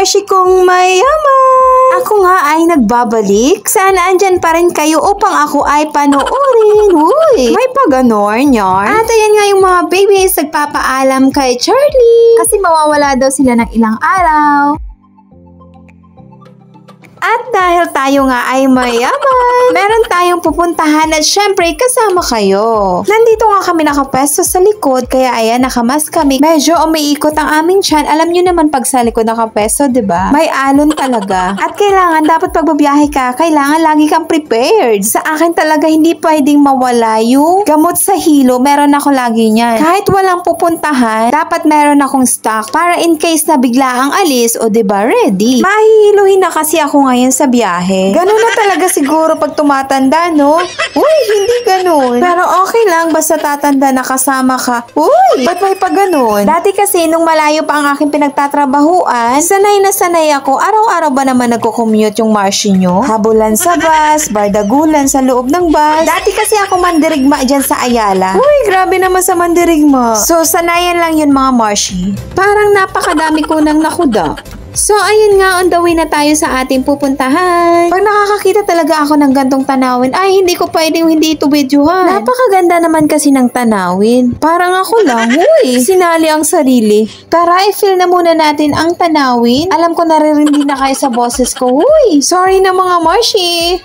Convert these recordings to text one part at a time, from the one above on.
Marshi kong mayaman. Ako nga ay nagbabalik. Sana andyan pa rin kayo upang ako ay panoorin. Uy, may paganon yarn. At ayan nga yung mga babies nagpapaalam kay Charlie. Kasi mawawala daw sila ng ilang araw. At dahil tayo nga ay mayaman, meron tayong pupuntahan at syempre kasama kayo. Nandito nga kami nakapwesto sa likod, kaya ayan, nakamas kami. Medyo umiikot ang aming tiyan. Alam nyo naman pag sa likod nakapwesto, diba? May alon talaga. At kailangan, dapat pagbabiyahe ka, kailangan lagi kang prepared. Sa akin talaga hindi pwedeng mawala yung gamot sa hilo. Meron ako lagi niyan. Kahit walang pupuntahan, dapat meron akong stock para in case na bigla ang alis, o diba, ready. Mahihiluhin na kasi ako ngayon sa biyahe. Ganun na talaga siguro pag tumatanda, no? Uy, hindi ganun. Pero okay lang, basta tatanda na kasama ka. Uy, ba't may pa ganun? Dati kasi, nung malayo pa ang aking pinagtatrabahuan, sanay na sanay ako. Araw-araw ba naman nagko-commute yung Marshi nyo? Habulan sa bus, bardagulan sa loob ng bus. Dati kasi ako mandirigma dyan sa Ayala. Uy, grabe naman sa mandirigma. So, sanayan lang yun mga Marshi. Parang napakadami ko nang nakuda. So, ayun nga, on the way na tayo sa ating pupuntahan. Pag nakakakita talaga ako ng gantong tanawin, ay hindi ko pwedeng hindi ito videohan. Napakaganda naman kasi ng tanawin. Parang ako lang, huy, sinali ang sarili. Tara, i-feel na muna natin ang tanawin. Alam ko naririndi na kayo sa boses ko. Huy, sorry na mga Marshi.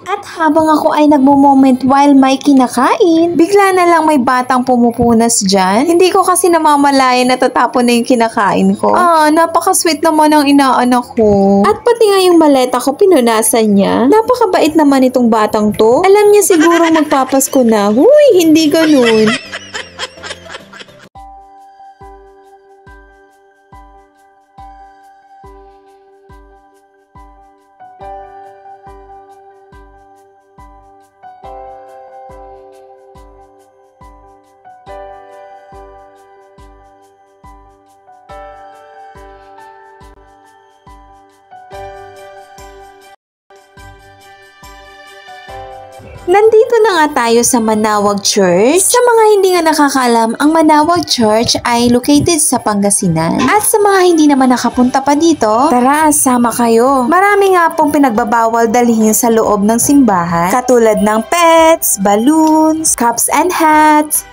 At habang ako ay nagmo-moment while may kinakain, bigla na lang may batang pumupunas dyan. Hindi ko kasi namamalayan na tatapon na yung kinakain ko. Napaka-sweet naman ang inaanak ko. At pati nga yung maleta ko, pinunasan niya. Napakabait naman itong batang to. Alam niya sigurong magpapasko na. Huy, hindi ganun. Nandito na nga tayo sa Manawag Church. Sa mga hindi nga nakakalam, ang Manawag Church ay located sa Pangasinan. At sa mga hindi naman nakapunta pa dito, tara, sama kayo. Marami nga pong pinagbabawal dalhin sa loob ng simbahan, katulad ng pets, balloons, cups and hats.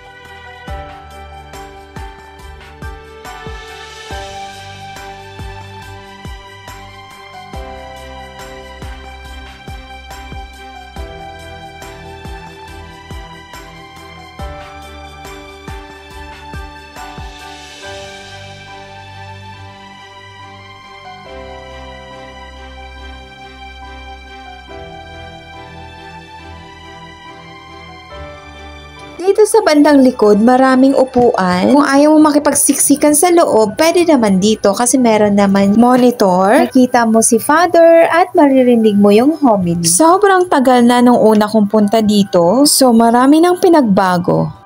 Dito sa bandang likod, maraming upuan. Kung ayaw mo makipagsiksikan sa loob, pwede naman dito kasi meron naman monitor. Nakita mo si Father at maririnig mo yung homily. Sobrang tagal na nung una kong punta dito, so marami nang pinagbago.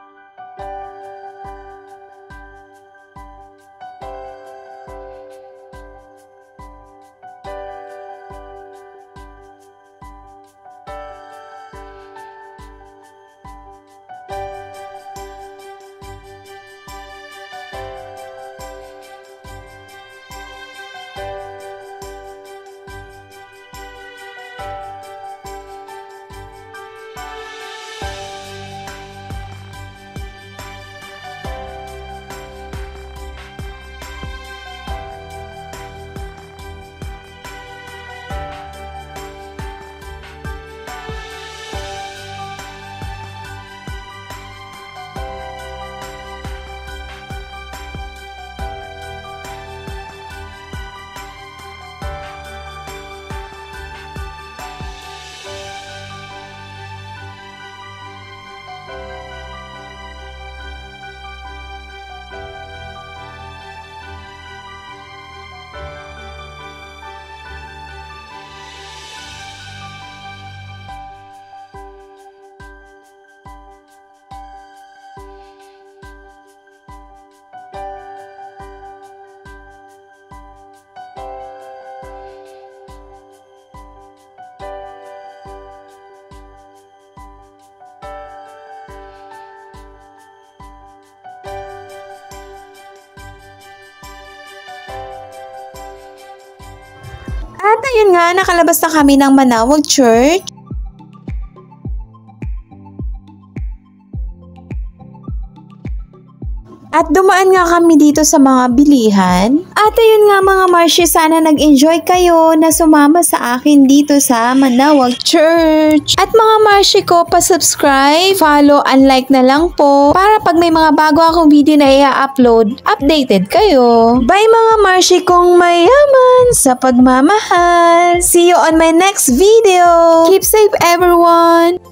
ayun nga, nakalabas na kami ng Manawag Church. At dumaan nga kami dito sa mga bilihan. At ayun nga mga Marshi, sana nag-enjoy kayo na sumama sa akin dito sa Manawag Church. At mga Marshi ko, pa-subscribe, follow, and like na lang po para pag may mga bago akong video na i-upload, updated kayo. Bye mga Marshi kong mayaman sa pagmamahal. See you on my next video. Keep safe everyone.